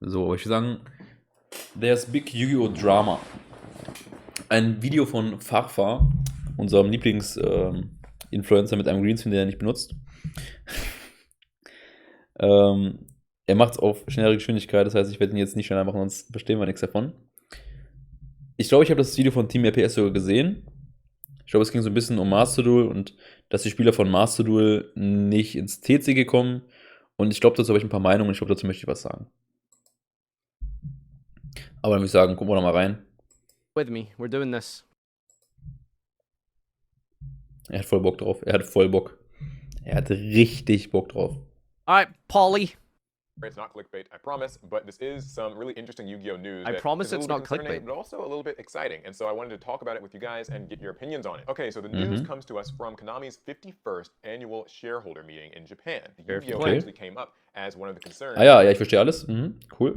So, aber ich würde sagen, there's big Yu-Gi-Oh! Drama. Ein Video von Farfar, unserem Lieblings-Influencer mit einem Greenscreen, den er nicht benutzt. Er macht es auf schnellere Geschwindigkeit, das heißt, ich werde ihn jetzt nicht schneller machen, sonst verstehen wir nichts davon. Ich glaube, ich habe das Video von Team RPS sogar gesehen. Ich glaube, es ging so ein bisschen um Master Duel und dass die Spieler von Master Duel nicht ins TCG kommen. Und ich glaube, dazu habe ich ein paar Meinungen und ich glaube, dazu möchte ich was sagen. Aber dann würde ich sagen, gucken wir doch mal rein. With me, we're doing this. Er hat voll Bock drauf. Er hat voll Bock. Er hat richtig Bock drauf. Alright, Polly. It's not clickbait, I promise, but this is some really interesting Yu-Gi-Oh! News. I that promise is a it's little not bit concerning, clickbait. but also a little bit exciting. And so I wanted to talk about it with you guys and get your opinions on it. Okay, so the news comes to us from Konami's 51st annual shareholder meeting in Japan. The Yu-Gi-Oh! Okay. Actually came up as one of the concerns Ah ja, ich verstehe alles. Cool.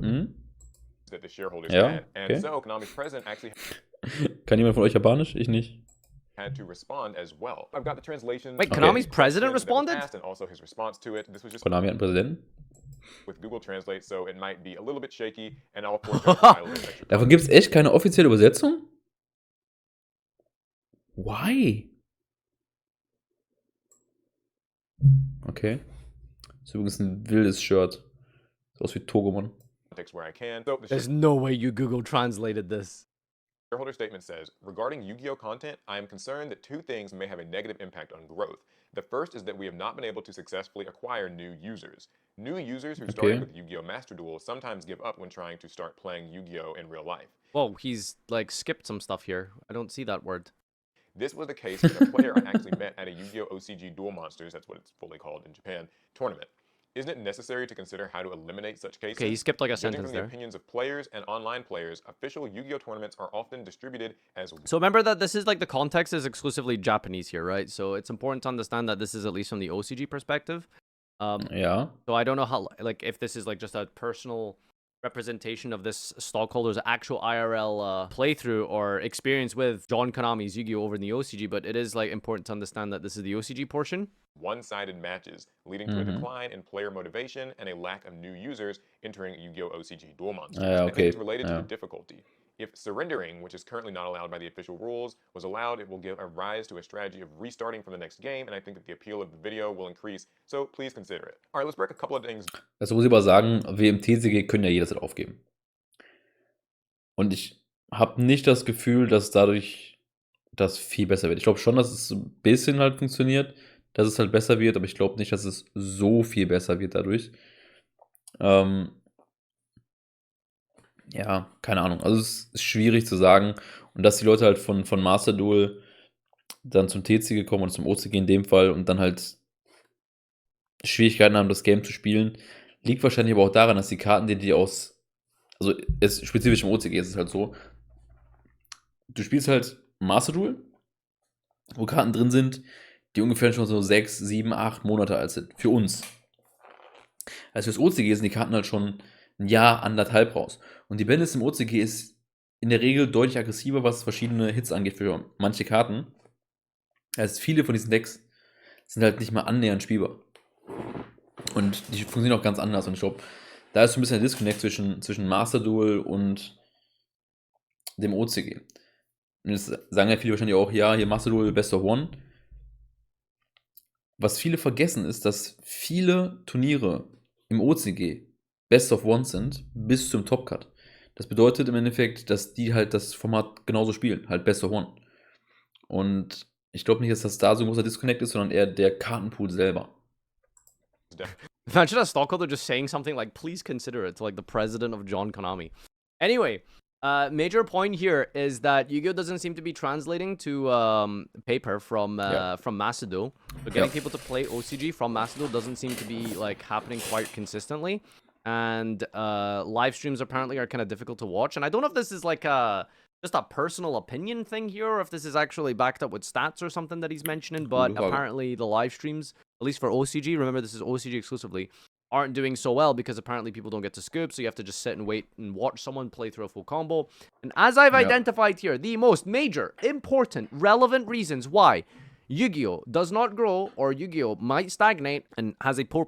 that the shareholders Ja, had. And okay. so Konami's president actually Kann jemand von euch Japanisch? Ich nicht. had to respond as well. I've got the translation. Wait, of Konami's the president question that was responded? asked And also his response to it. This was just Konami hat einen Präsidenten. with Google Translate, so it might be a little bit shaky. And I'll of course provide a little bit extra Davon gibt es echt keine offizielle Übersetzung? Why? Okay. Das ist übrigens ein wildes Shirt. Sieht aus wie Togemon. context where I can. So the There's no way you Google translated this. shareholder statement says, regarding Yu-Gi-Oh! Content, I am concerned that two things may have a negative impact on growth. The first is that we have not been able to successfully acquire new users. New users who started with Yu-Gi-Oh! Master Duel sometimes give up when trying to start playing Yu-Gi-Oh! In real life. Whoa, he's like skipped some stuff here. I don't see that word. This was the case with a player I actually met at a Yu-Gi-Oh! OCG Duel Monsters, that's what it's fully called in Japan, tournament. Isn't it necessary to consider how to eliminate such cases? Okay, he skipped like a Judging sentence from the there. opinions of players and online players, official Yu-Gi-Oh! Tournaments are often distributed as So remember that this is like the context is exclusively Japanese here, right? So it's important to understand that this is at least from the OCG perspective. Ja. So I don't know how, like, if this is like just a personal representation of this stockholder's actual IRL playthrough or experience with John Konami's Yu-Gi-Oh! Over in the OCG, but it is like important to understand that this is the OCG portion. one-sided matches, leading to a decline in player motivation and a lack of new users entering Yu-Gi-Oh! OCG Duel Monsters. Ja, I think okay. it's related to Ja. the difficulty. If surrendering, which is currently not allowed by the official rules, was allowed, it will give a rise to a strategy of restarting from the next game, and I think that the appeal of the video will increase, so please consider it. All right, let's break a couple of things. Das muss ich aber sagen, wir im TCG können ja jederzeit aufgeben. Und ich habe nicht das Gefühl, dass dadurch das viel besser wird. Ich glaube schon, dass es ein bisschen halt funktioniert, dass es halt besser wird, aber ich glaube nicht, dass es so viel besser wird dadurch. Ja, keine Ahnung. Also es ist schwierig zu sagen. Und dass die Leute halt von Master Duel dann zum TCG kommen oder zum OCG in dem Fall und dann halt Schwierigkeiten haben, das Game zu spielen, liegt wahrscheinlich aber auch daran, dass die Karten, die aus, also spezifisch im OCG ist es halt so, du spielst halt Master Duel, wo Karten drin sind, die ungefähr schon so 6, 7, 8 Monate alt sind. Für uns. Also fürs OCG sind die Karten halt schon ein Jahr, anderthalb raus. Und die Bandlist im OCG ist in der Regel deutlich aggressiver, was verschiedene Hits angeht für manche Karten. Also viele von diesen Decks sind halt nicht mal annähernd spielbar. Und die funktionieren auch ganz anders. Und ich glaube, da ist so ein bisschen ein Disconnect zwischen Master Duel und dem OCG. Und jetzt sagen ja viele wahrscheinlich auch, ja, hier Master Duel Best of One. Was viele vergessen ist, dass viele Turniere im OCG Best of One sind bis zum Top Cut. Das bedeutet im Endeffekt, dass die halt das Format genauso spielen, halt Best of One. Und ich glaube nicht, dass das da so ein großer Disconnect ist, sondern eher der Kartenpool selber. Imagine a stockholder just saying something like, please consider it, to like the president of John Konami. Anyway, major point here is that Yu-Gi-Oh! Doesn't seem to be translating to paper from Master Duel. So getting people to play OCG from Master Duel doesn't seem to be like happening quite consistently. And live streams apparently are kind of difficult to watch. And I don't know if this is like just a personal opinion thing here, or if this is actually backed up with stats or something that he's mentioning. But apparently the live streams, at least for OCG, remember this is OCG exclusively, aren't doing so well because apparently people don't get to scoop, so you have to just sit and wait and watch someone play through a full combo. And as I've identified here, the most major, important, relevant reasons why Yu-Gi-Oh does not grow, or Yu-Gi-Oh might stagnate and has a poor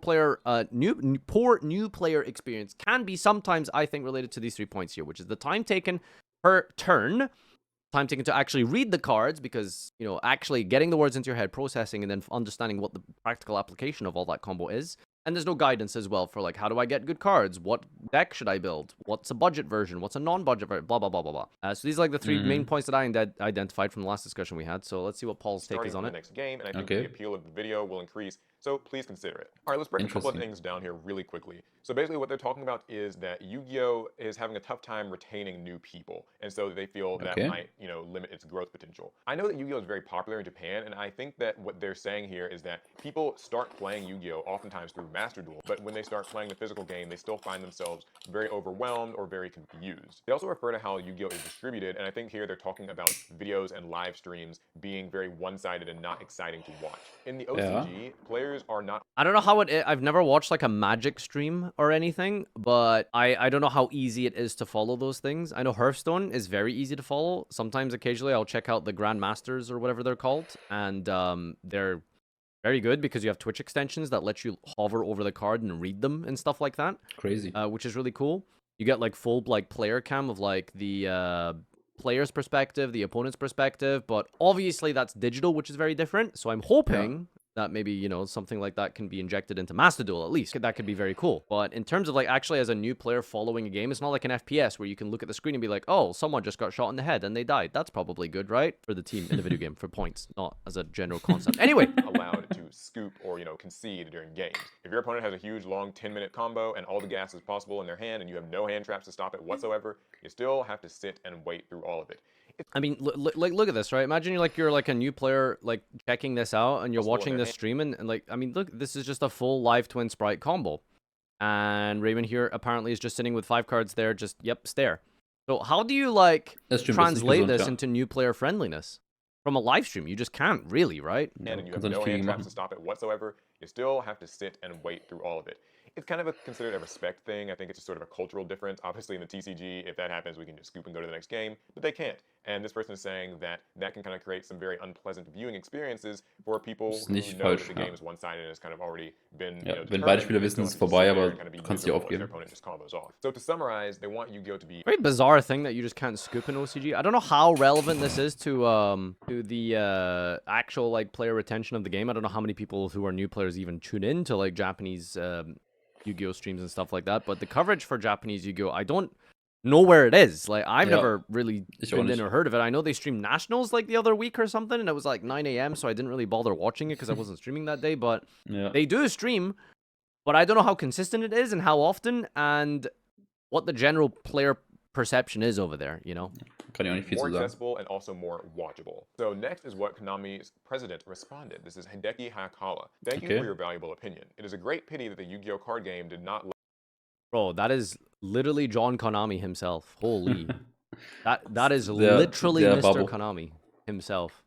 new player experience, can be sometimes, I think, related to these 3 points here, which is the time taken per turn, time taken to actually read the cards, because, you know, actually getting the words into your head, processing, and then understanding what the practical application of all that combo is. And there's no guidance as well for, like, how do I get good cards? What deck should I build? What's a budget version? What's a non-budget version? Blah, blah, blah, blah, blah. So these are like the 3 main points that I identified from the last discussion we had. So let's see what Paul's take is on it. The next game, and I think the appeal of the video will increase, so please consider it. All right, let's break a couple of things down here really quickly. So basically what they're talking about is that Yu-Gi-Oh is having a tough time retaining new people, and so they feel that might, you know, limit its growth potential. I know that Yu-Gi-Oh is very popular in Japan, and I think that what they're saying here is that people start playing Yu-Gi-Oh oftentimes through Master Duel, but when they start playing the physical game, they still find themselves very overwhelmed or very confused. They also refer to how Yu-Gi-Oh is distributed, and I think here they're talking about videos and live streams being very one-sided and not exciting to watch. In the OCG, players are not... I don't know how it is. I've never watched like a Magic stream or anything, but I don't know how easy it is to follow those things. I know Hearthstone is very easy to follow. Sometimes, occasionally, I'll check out the Grandmasters or whatever they're called, and they're very good because you have Twitch extensions that let you hover over the card and read them and stuff like that. Crazy. Which is really cool. You get like full like player cam of like the player's perspective, the opponent's perspective, but obviously that's digital, which is very different. So I'm hoping that maybe, you know, something like that can be injected into Master Duel at least. That could be very cool. But in terms of like actually as a new player following a game, it's not like an FPS where you can look at the screen and be like, oh, someone just got shot in the head and they died. That's probably good, right? For the team in a video game, for points, not as a general concept. Anyway. Allowed to scoop or, you know, concede during games. If your opponent has a huge long 10-minute combo and all the gas is possible in their hand and you have no hand traps to stop it whatsoever, you still have to sit and wait through all of it. I mean, look at this, right? Imagine you're like a new player, like checking this out, and you're watching this stream, and like, I mean, look, this is just a full live twin sprite combo, and Raymond here apparently is just sitting with 5 cards there, just stare. So how do you like translate this into new player friendliness from a live stream? You just can't really, right? And you have no hand traps to stop it whatsoever. You still have to sit and wait through all of it. It's kind of considered a respect thing. I think it's just sort of a cultural difference. Obviously, in the TCG, if that happens, we can just scoop and go to the next game, but they can't. And this person is saying that that can kind of create some very unpleasant viewing experiences for people who know that the game is one-sided and has kind of already been, you know, wenn beide Spieler wissen, es ist vorbei, aber du kannst die aufgeben. So to summarize, they want Yu-Gi-Oh to be... Very bizarre thing that you just can't scoop in OCG. I don't know how relevant this is to the actual like player retention of the game. I don't know how many people who are new players even tune in to like Japanese Yu-Gi-Oh streams and stuff like that, but the coverage for Japanese Yu-Gi-Oh, I don't know where it is. Like, I've never really tuned in or heard of it. I know they streamed Nationals like the other week or something, and it was like 9 a.m, so I didn't really bother watching it because I wasn't streaming that day, but they do stream, but I don't know how consistent it is and how often and what the general player perception is over there, you know? More accessible and also more watchable. So next is what Konami's president responded. This is Hideki Hayakawa. Thank you for your valuable opinion. It is a great pity that the Yu-Gi-Oh card game did not... Bro, that is literally John Konami himself. Holy. that is literally Mr. Konami himself.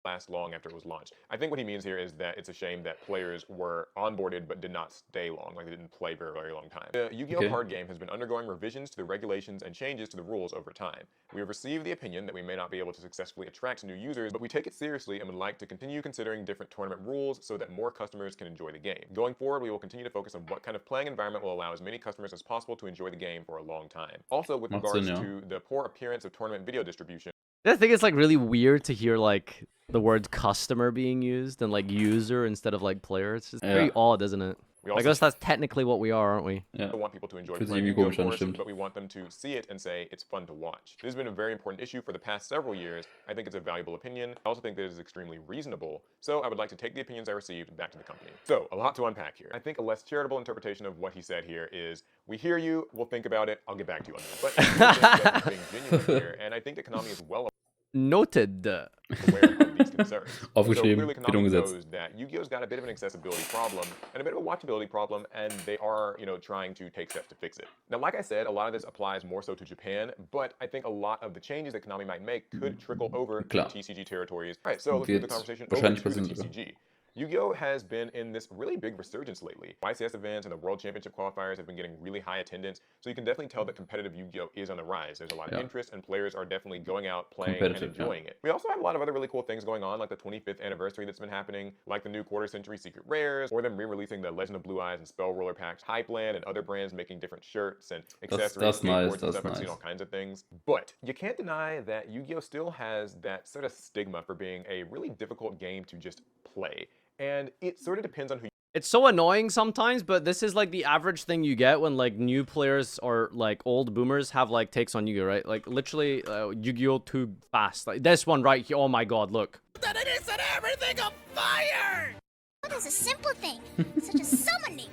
Last long after it was launched. I think what he means here is that it's a shame that players were onboarded but did not stay long, like they didn't play for a very long time. The Yu-Gi-Oh card game has been undergoing revisions to the regulations and changes to the rules over time. We have received the opinion that we may not be able to successfully attract new users, but we take it seriously and would like to continue considering different tournament rules so that more customers can enjoy the game. Going forward, we will continue to focus on what kind of playing environment will allow as many customers as possible to enjoy the game for a long time. Also, with regards to the poor appearance of tournament video distribution, I think it's like really weird to hear like the word customer being used and like user instead of like player. It's just very odd, isn't it? I guess that's technically what we are, aren't we? We want people to enjoy playing Yu-Gi-Oh, of course, but we want them to see it and say it's fun to watch. This has been a very important issue for the past several years. I think it's a valuable opinion. I also think that it is extremely reasonable. So I would like to take the opinions I received back to the company. So a lot to unpack here. I think a less charitable interpretation of what he said here is, we hear you, we'll think about it, I'll get back to you on that. But being genuine here, and I think that Konami is well noted. Aware of these concerns. Aufgeschrieben, so clearly knows that Yu-Gi-Oh's got a bit of an accessibility problem and a bit of a watchability problem, and they are, you know, trying to take steps to fix it. Now, like I said, a lot of this applies more so to Japan, but I think a lot of the changes that Konami might make could trickle over to TCG territories. All right, so let's move the conversation over to the TCG. Yu-Gi-Oh has been in this really big resurgence lately. YCS events and the World Championship qualifiers have been getting really high attendance, so you can definitely tell that competitive Yu-Gi-Oh is on the rise. There's a lot of interest, and players are definitely going out, playing, and enjoying it. We also have a lot of other really cool things going on, like the 25th anniversary that's been happening, like the new quarter-century secret rares, or them re-releasing the Legend of Blue Eyes and Spell Roller packs, Hypeland, and other brands making different shirts and accessories, skateboards, and stuff. I've seen all kinds of things. But you can't deny that Yu-Gi-Oh still has that sort of stigma for being a really difficult game to just play. And it sort of depends on who. It's so annoying sometimes, but this is like the average thing you get when like new players or like old boomers have like takes on Yu-Gi-Oh, right? Like literally Yu-Gi-Oh too fast. Like this one right here. Oh my god, look. That it is set everything on fire! What is a simple thing, such as summoning,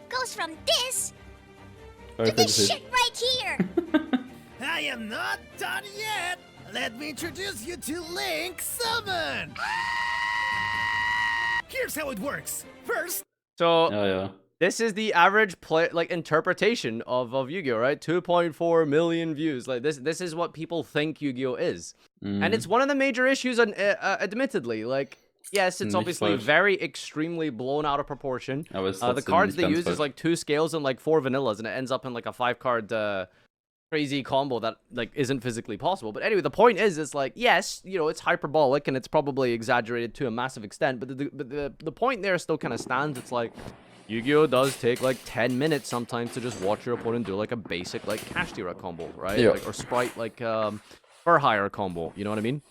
goes from this to this shit right here? I am not done yet! Let me introduce you to Link Summon! Here's how it works. First... So, this is the average play, like, interpretation of Yu-Gi-Oh, right? 2.4 million views. Like, this is what people think Yu-Gi-Oh is. And it's one of the major issues, admittedly. Like, yes, it's obviously very extremely blown out of proportion. The cards they use is, like, 2 scales and, like, 4 vanillas, and it ends up in, like, a 5-card, crazy combo that, like, isn't physically possible. But anyway, the point is, it's like, yes, you know, it's hyperbolic, and it's probably exaggerated to a massive extent, but the point there still kind of stands. It's like, Yu-Gi-Oh does take like 10 minutes sometimes to just watch your opponent do like a basic like cash tira combo, right? Yeah. Like, or sprite like fur hire combo. You know what I mean?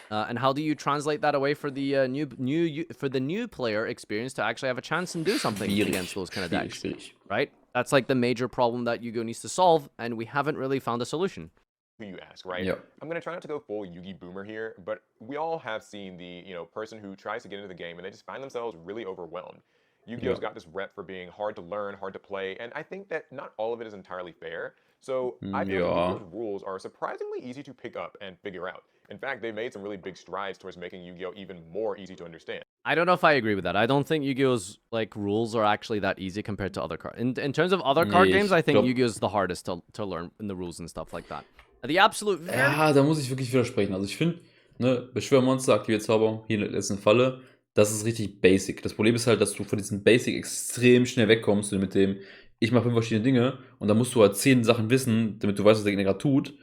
And how do you translate that away for the new player experience to actually have a chance and do something against those kind of decks, right? That's like the major problem that Yu-Gi-Oh needs to solve, and we haven't really found a solution. Who you ask, right? Yep. I'm gonna try not to go full Yugi boomer here, but we all have seen the person who tries to get into the game and they just find themselves really overwhelmed. Yu-Gi-Oh's got this rep for being hard to learn, hard to play, and I think that not all of it is entirely fair. So I feel like Yu-Gi-Oh's rules are surprisingly easy to pick up and figure out. In fact, they've made some really big strides towards making Yu-Gi-Oh even more easy to understand. I don't know if I agree with that. I don't think Yu-Gi-Oh's like rules are actually that easy compared to other cards. In terms of other card games, I think Yu-Gi-Oh's the hardest to learn in the rules and stuff like that. The absolute... Ja, da muss ich wirklich widersprechen. Also ich finde, ne, Beschwörmonster, aktiviert Zauber, hier in der letzten Falle, das ist richtig basic. Das Problem ist halt, dass du von diesem Basic extrem schnell wegkommst mit dem, ich mache 5 verschiedene Dinge und dann musst du halt 10 Sachen wissen, damit du weißt, was der Gegner gerade tut.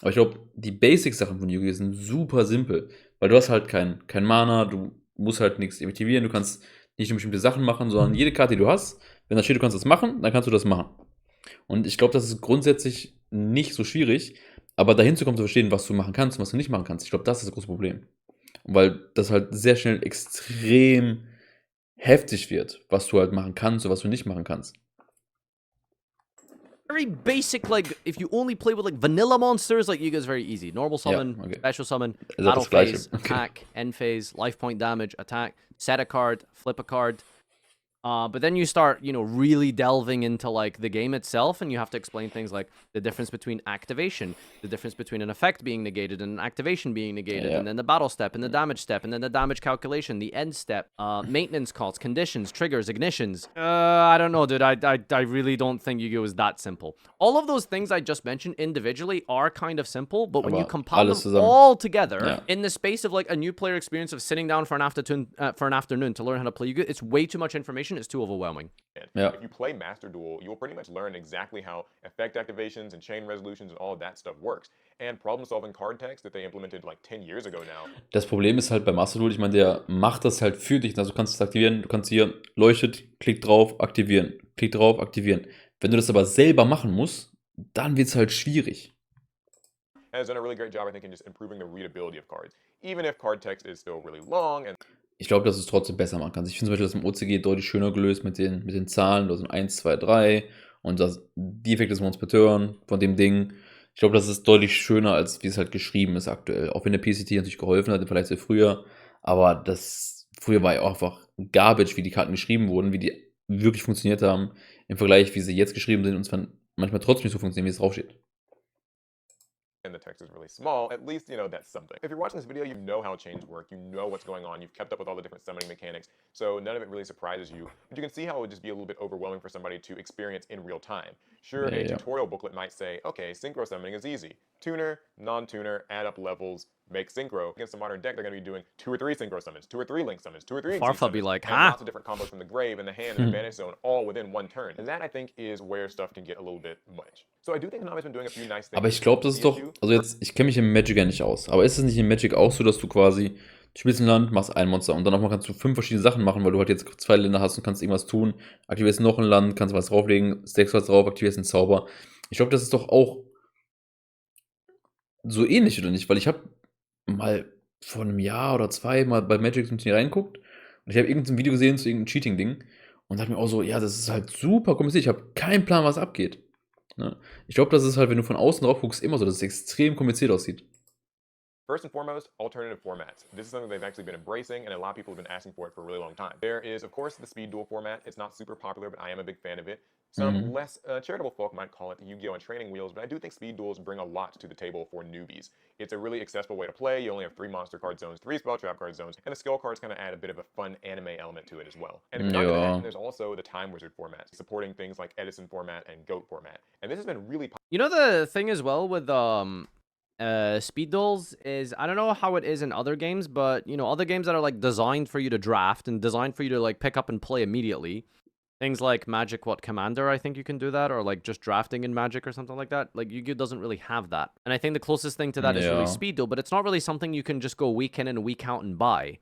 Aber ich glaube, die Basic-Sachen von Yu-Gi-Oh! Sind super simpel, weil du hast halt kein Mana, du musst halt nichts aktivieren, du kannst nicht nur bestimmte Sachen machen, sondern jede Karte, die du hast, wenn da steht, du kannst das machen, dann kannst du das machen. Und ich glaube, das ist grundsätzlich nicht so schwierig, aber dahin zu kommen, zu verstehen, was du machen kannst und was du nicht machen kannst, ich glaube, das ist das große Problem. Weil das halt sehr schnell extrem heftig wird, was du halt machen kannst und was du nicht machen kannst. Very basic, like, if you only play with, like, vanilla monsters, like, Yu-Gi-Oh's very easy. Normal summon, special summon, battle phase, attack, end phase, life point damage, attack, set a card, flip a card. But then you start, you know, really delving into, like, the game itself, and you have to explain things like the difference between activation, the difference between an effect being negated and an activation being negated, and then the battle step, and the damage step, and then the damage calculation, the end step, maintenance calls, conditions, triggers, ignitions. I don't know, dude. I really don't think Yu-Gi-Oh! Is that simple. All of those things I just mentioned individually are kind of simple, but when you compile them all together in the space of, like, a new player experience of sitting down for an afternoon to learn how to play Yu-Gi-Oh! It's way too much information. It's too overwhelming. If you play Master Duel, you'll pretty much learn exactly how effect activations and chain resolutions and all of that stuff works. And problem-solving card text that they implemented like 10 years ago now. Das Problem ist halt bei Master Duel, ich meine, der macht das halt für dich. Also du kannst es aktivieren, du kannst hier leuchtet, klick drauf, aktivieren, klick drauf, aktivieren. Wenn du das aber selber machen musst, dann wird es halt schwierig. And has done a really great job, I think, in just improving the readability of cards. Even if card text is still really long and ich glaube, dass es trotzdem besser machen kannst. Ich finde zum Beispiel das im OCG deutlich schöner gelöst mit den Zahlen. Da sind 1, 2, 3 und die Effekte des Monster per Turn von dem Ding. Ich glaube, das ist deutlich schöner, als wie es halt geschrieben ist aktuell. Auch wenn der PCT natürlich geholfen hat, vielleicht sehr früher. Aber das früher war ja auch einfach Garbage, wie die Karten geschrieben wurden, wie die wirklich funktioniert haben, im Vergleich, wie sie jetzt geschrieben sind und zwar manchmal trotzdem nicht so funktionieren, wie es draufsteht. and the text is really small, at least, you know, that's something. If you're watching this video, you know how chains work, you know what's going on, you've kept up with all the different summoning mechanics, so none of it really surprises you. But you can see how it would just be a little bit overwhelming for somebody to experience in real time. Sure, a tutorial booklet might say, okay, synchro summoning is easy. tuner, non-tuner, add up levels, make synchro. Against a modern deck, they're going to be doing 2 or 3 synchro summons, 2 or 3 link summons, 2 or 3 exceed Farfa be summons, like, and huh? lots of different combos from the grave and the hand and the advantage zone all within one turn. And that, I think, is where stuff can get a little bit much. So I do think Konami's been doing a few nice things. Aber ich glaube, das ist doch, also jetzt, ich kenne mich im Magic ja nicht aus, aber ist es nicht im Magic auch so, dass du quasi, du spielst ein Land, machst ein Monster und dann auch kannst du 5 verschiedene Sachen machen, weil du halt jetzt 2 Länder hast und kannst irgendwas tun, aktivierst noch ein Land, kannst was drauflegen, stackst was drauf, aktivierst einen Zauber. Ich glaube, das ist doch auch so ähnlich, oder nicht? Weil ich habe mal vor einem Jahr oder 2 mal bei Magic zum Turnier reingeguckt und ich habe irgendein Video gesehen zu irgendeinem Cheating-Ding und dachte mir auch so, ja, das ist halt super kompliziert, ich habe keinen Plan, was abgeht. Ne? Ich glaube, das ist halt, wenn du von außen drauf guckst, immer so, dass es extrem kompliziert aussieht. First and foremost, alternative formats. This is something they've actually been embracing, and a lot of people have been asking for it for a really long time. There is, of course, the speed duel format. It's not super popular, but I am a big fan of it. Some less charitable folk might call it Yu-Gi-Oh! And training wheels, but I do think speed duels bring a lot to the table for newbies. It's a really accessible way to play. You only have 3 monster card zones, 3 spell trap card zones, and the skill cards kind of add a bit of a fun anime element to it as well. And if you're not into that, there's also the Time Wizard format, supporting things like Edison format and Goat format. And this has been really popular. You know the thing as well with speed duels is, I don't know how it is in other games, but you know, other games that are like designed for you to draft and designed for you to like pick up and play immediately. Things like Magic Commander, I think you can do that, or like just drafting in Magic or something like that. Like Yu-Gi-Oh doesn't really have that. And I think the closest thing to that is really speed duel, but it's not really something you can just go week in and week out and buy.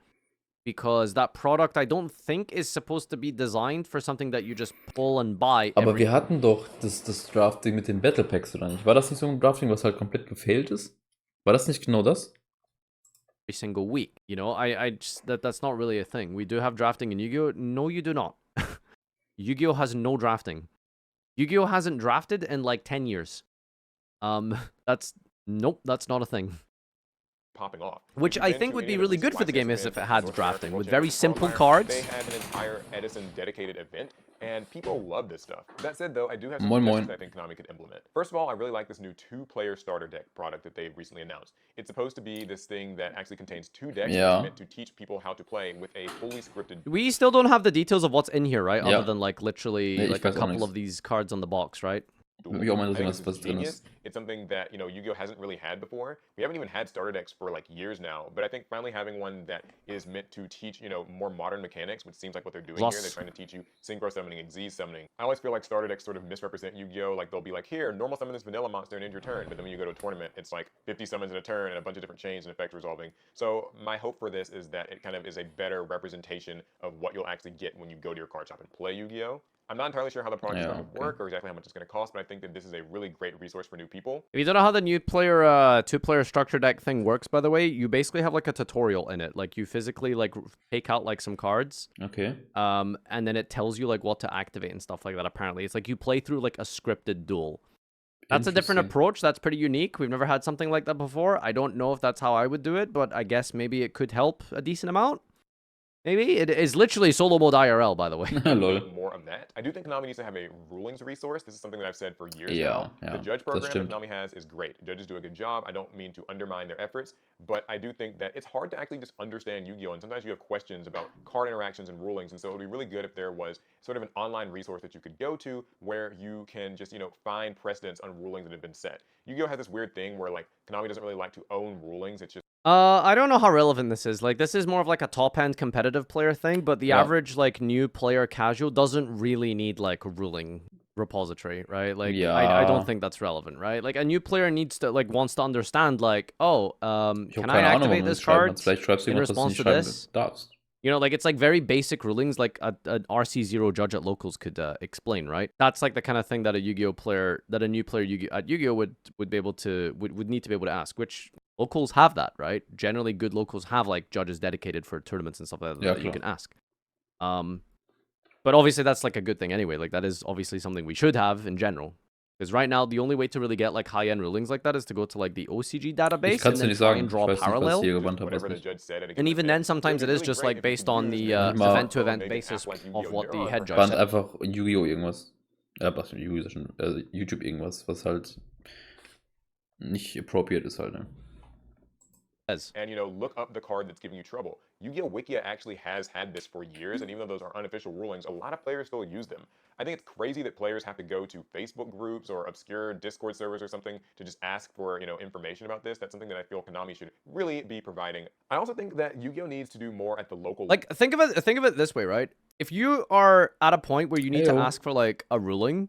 Because that product, I don't think, is supposed to be designed for something that you just pull and buy. Aber wir hatten doch das Drafting mit den Battle Packs, oder nicht? War das nicht so ein Drafting, was halt komplett gefailt ist? War das nicht genau das? Every single week, you know, that's not really a thing. We do have drafting in Yu-Gi-Oh. No, you do not. Yu-Gi-Oh has no drafting. Yu-Gi-Oh hasn't drafted in like 10 years. That's not a thing. Popping off. Which I think would be really good for the game is if it had drafting, with very simple cards. They have an entire Edison dedicated event, and people love this stuff. That said, though, I do have some suggestions I think Konami could implement. First of all, I really like this new 2-player starter deck product that they've recently announced. It's supposed to be this thing that actually contains 2 decks meant to teach people how to play with a fully scripted... We still don't have the details of what's in here, right? Other than like literally like a couple of these cards on the box, right? It's something that, you know, Yu-Gi-Oh hasn't really had before. We haven't even had starter decks for like years now, but I think finally having one that is meant to teach, you know, more modern mechanics, which seems like what they're doing here. They're trying to teach you synchro summoning and Z summoning. I always feel like starter decks sort of misrepresent Yu-Gi-Oh. Like they'll be like, here, normal summon this vanilla monster and end your turn, but then when you go to a tournament, it's like 50 summons in a turn and a bunch of different chains and effects resolving. So my hope for this is that it kind of is a better representation of what you'll actually get when you go to your card shop and play Yu-Gi-Oh. I'm not entirely sure how the product is going to work or exactly how much it's going to cost, but I think that this is a really great resource for new people. If you don't know how the new player, 2-player structure deck thing works, by the way, you basically have like a tutorial in it. Like you physically like take out like some cards. Okay. And then it tells you like what to activate and stuff like that. Apparently, it's like you play through like a scripted duel. That's a different approach. That's pretty unique. We've never had something like that before. I don't know if that's how I would do it, but I guess maybe it could help a decent amount. Maybe it is literally solo mode IRL, by the way. More of that. I do think Konami needs to have a rulings resource. This is something that I've said for years now. The judge program that Konami has is great. Judges do a good job. I don't mean to undermine their efforts, but I do think that it's hard to actually just understand Yu-Gi-Oh! And sometimes you have questions about card interactions and rulings, and so it would be really good if there was sort of an online resource that you could go to where you can just, you know, find precedents on rulings that have been set. Yu-Gi-Oh! Has this weird thing where like Konami doesn't really like to own rulings. It's just I don't know how relevant this is. Like, this is more of like a top-end competitive player thing, but the average, like, new player casual doesn't really need, like, a ruling repository, right? Like, I don't think that's relevant, right? Like, a new player needs to, like, wants to understand, like, oh, can I activate this card in response to this? You know, like, it's, like, very basic rulings, like, an RC0 judge at locals could explain, right? That's, like, the kind of thing that a Yu-Gi-Oh player, that a new player at Yu-Gi-Oh would be able to, would need to be able to ask, which... Locals have that, right? Generally, good locals have, like, judges dedicated for tournaments and stuff like that that you can ask. But obviously, that's, like, a good thing anyway. Like, that is obviously something we should have in general. Because right now, the only way to really get, like, high-end rulings like that is to go to, like, the OCG database and then try and draw a parallel. And even then, sometimes it is just, like, based on the event-to-event basis of what the head judge said. Einfach Yu-Gi-Oh! Irgendwas. Yu-Gi-Oh! Schon, YouTube irgendwas, was halt nicht appropriate ist halt, ne? and, you know, look up the card that's giving you trouble. Yu-Gi-Oh! Wikia actually has had this for years, and even though those are unofficial rulings, a lot of players still use them. I think it's crazy that players have to go to Facebook groups or obscure Discord servers or something to just ask for, you know, information about this. That's something that I feel Konami should really be providing. I also think that Yu-Gi-Oh! Needs to do more at the local Like, think of it this way, right? If you are at a point where you need to ask for like a ruling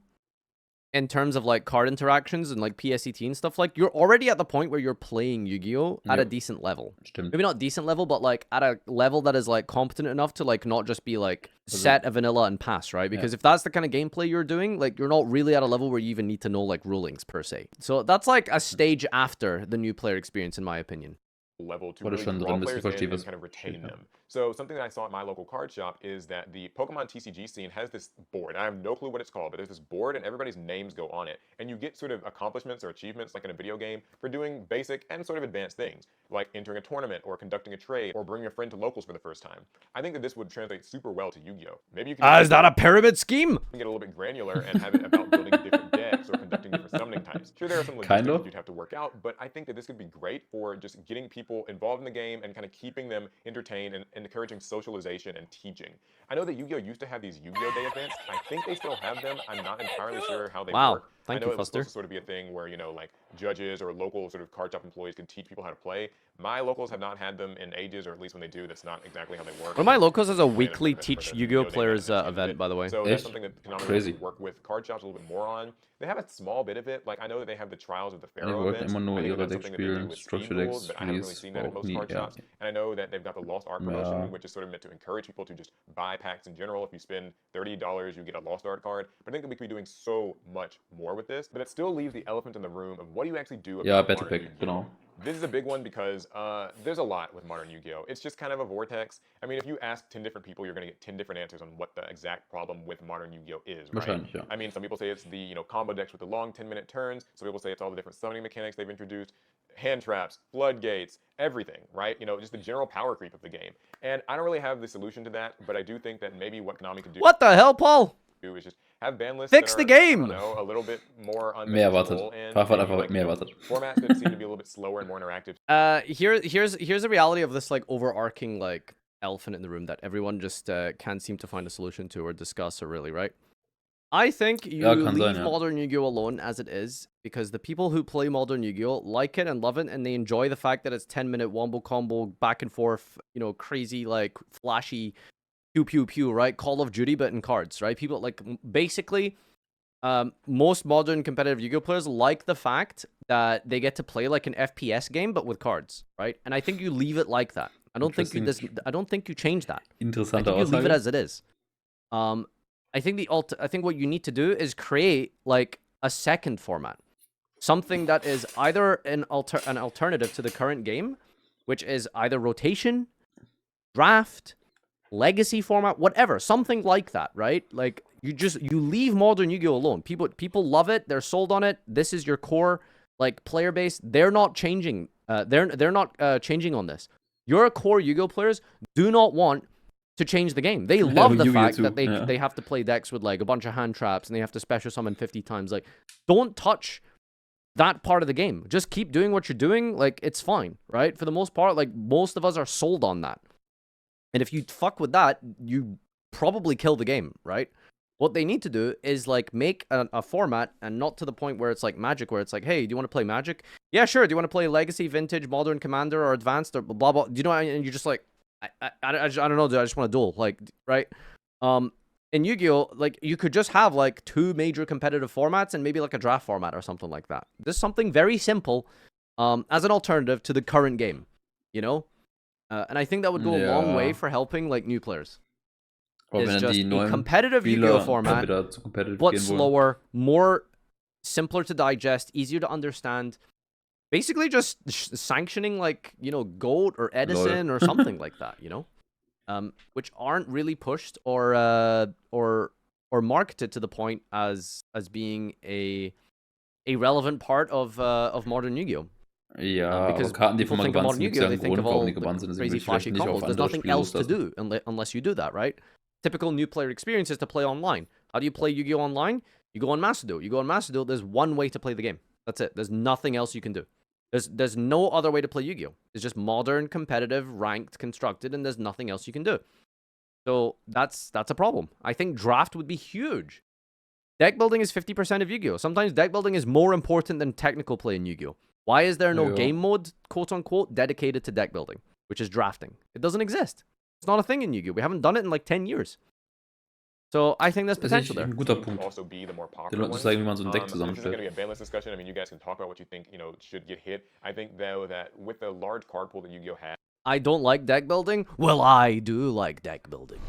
in terms of like card interactions and like PSET and stuff, like you're already at the point where you're playing Yu-Gi-Oh! At a decent level. Maybe not decent level, but like at a level that is like competent enough to like not just be like set a vanilla and pass, right? Because if that's the kind of gameplay you're doing, like you're not really at a level where you even need to know like rulings per se. So that's like a stage after the new player experience, in my opinion. Level to really draw players in and kind of retain them. So something that I saw at my local card shop is that the Pokemon TCG scene has this board. I have no clue what it's called, but there's this board and everybody's names go on it. And you get sort of accomplishments or achievements like in a video game for doing basic and sort of advanced things, like entering a tournament or conducting a trade or bringing a friend to locals for the first time. I think that this would translate super well to Yu-Gi-Oh! Maybe you can... is that a pyramid scheme? Get a little bit granular and have it about building different decks or conducting different summoning types. Sure, there are some logistics that you'd have to work out, but I think that this could be great for just getting people involved in the game and kind of keeping them entertained and encouraging socialization and teaching. I know that Yu-Gi-Oh! Used to have these Yu-Gi-Oh! Day events. I think they still have them. I'm not entirely sure how they work. Thank you, I know it was Fuster. supposed to sort of be a thing where, you know, like judges or local sort of card shop employees can teach people how to play. My locals have not had them in ages, or at least when they do, that's not exactly how they work. One of my locals has a weekly teach Yu-Gi-Oh! Players event, by the way. So that's something that Konami needs to work with card shops a little bit more on. They have a small bit of it. Like, I know that they have the Trials of the Pharaoh events. I think that's something that they do with Steam rules, but I haven't really seen that at most card shops. And I know that they've got the Lost Art promotion, which is sort of meant to encourage people to just buy packs in general. If you spend $30, you get a Lost Art card. But I think that we could be doing so much more with this. But it still leaves the elephant in the room of what do you actually do about Battle Pack, genau. This is a big one because there's a lot with modern Yu-Gi-Oh! It's just kind of a vortex. I mean, if you ask 10 different people, you're going to get 10 different answers on what the exact problem with modern Yu-Gi-Oh! Is, right? I mean, some people say it's the, you know, combo decks with the long 10-minute turns. Some people say it's all the different summoning mechanics they've introduced, hand traps, floodgates, everything, right? You know, just the general power creep of the game. And I don't really have the solution to that, but I do think that maybe what Konami could do... What the hell, Paul? ...is just have ban lists Fix the game! I don't know, a little bit more Mehr erwartet. Like, Mehr erwartet. Formats that seem to be a little bit slower and more interactive. Here's the reality of this like overarching like elephant in the room that everyone just can't seem to find a solution to or discuss or really, right? I think you leave Modern Yu-Gi-Oh! Alone as it is because the people who play Modern Yu-Gi-Oh! Like it and love it and they enjoy the fact that it's 10-minute wombo combo back and forth, you know, crazy like flashy pew pew pew, right? Call of Duty but in cards, right? People like basically most modern competitive Yu-Gi-Oh! Players like the fact that they get to play like an FPS game but with cards, right? And I think you leave it like that. I don't think you change that. I think you leave it as it is. I think what you need to do is create like a second format, something that is either an alternative to the current game, which is either rotation, draft, legacy format, whatever, something like that, right? Like you leave Modern Yu-Gi-Oh! Alone. People love it. They're sold on it. This is your core like player base. They're not changing. They're not changing on this. Your core Yu-Gi-Oh! Players do not want to change the game. They love the fact that they have to play decks with like a bunch of hand traps and they have to special summon 50 times. Like, don't touch that part of the game. Just keep doing what you're doing. Like, it's fine, right? For the most part, like most of us are sold on that. And if you fuck with that, you probably kill the game, right? What they need to do is like make a format, and not to the point where it's like Magic, where it's like, hey, do you want to play Magic? Yeah, sure. Do you want to play Legacy, Vintage, Modern, Commander, or Advanced, or blah blah? Do you know? And you're just like, I don't know, dude. I just want to duel, like, right? In Yu-Gi-Oh, like you could just have like 2 major competitive formats and maybe like a draft format or something like that. This is something very simple, as an alternative to the current game, you know. And I think that would go a long way for helping like new players. It's just a competitive Yu-Gi-Oh format, but slower, more simpler to digest, easier to understand. Basically, just sanctioning like, you know, Goat or Edison or something like that, you know, which aren't really pushed or marketed to the point as being a relevant part of modern Yu-Gi-Oh. Ja, because Karten, die people von think of modern Yu-Gi-Oh, they think of all die gebannt sind, crazy flashy combos. There's nothing else to do unless you do that, right? Typical new player experience is to play online. How do you play Yu-Gi-Oh online? You go on Master Duel. You go on Master Duel, there's one way to play the game. That's it. There's nothing else you can do. There's no other way to play Yu-Gi-Oh! It's just modern, competitive, ranked, constructed, and there's nothing else you can do. So that's a problem. I think draft would be huge. Deck building is 50% of Yu-Gi-Oh! Sometimes deck building is more important than technical play in Yu-Gi-Oh! Why is there no game mode, quote-unquote, dedicated to deck building, which is drafting? It doesn't exist. It's not a thing in Yu-Gi-Oh! We haven't done it in like 10 years. So I think there's potential there. Guter Punkt. Also be the more Den popular Leuten zu ones. zeigen, wie man so ein Deck This isn't going zusammenstellt. to be a bandless discussion. I mean, you guys can talk about what you think, you know, should get hit. I think, though, that with the large card pool that Yu-Gi-Oh! has, I don't like deck building? Well, I do like deck building.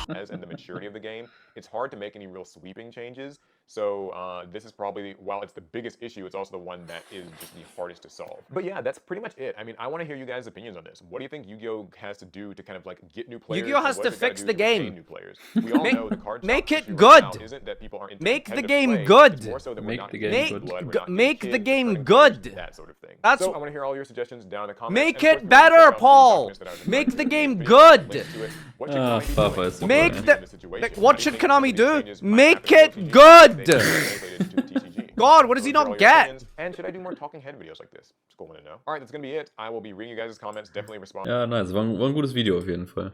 and the maturity of the game, it's hard to make any real sweeping changes. So this is probably, while it's the biggest issue, it's also the one that is just the hardest to solve. But yeah, that's pretty much it. I mean, I want to hear you guys' opinions on this. What do you think Yu-Gi-Oh! Has to do to kind of like get new players? Yu-Gi-Oh! has to fix the game. New players? We all know the card Make shop it issue good. right now isn't that people aren't into Make the competitive game play, good. it's more so that we're Make not the getting game good good. blood, we're not getting Make the kids, game cutting good. players, that sort of thing. That's- So I want to hear all your suggestions down in the comments. Make And of it course, better, check out the Paul. documents that I was Make referring the to. game Links good. to it. What should Ah, Konami do? Papa ist What Make would the- in this situation? what How do you should think some of Konami these do? changes might Make happen to it TCG good. if they translated to TCG? God, what does he Those are not all your get? opinions. And should I do more talking head videos like this? It's cool to know. All right, that's gonna be it. I will be reading you guys' comments. Definitely respond. Ja, nice. War ein gutes Video auf jeden Fall.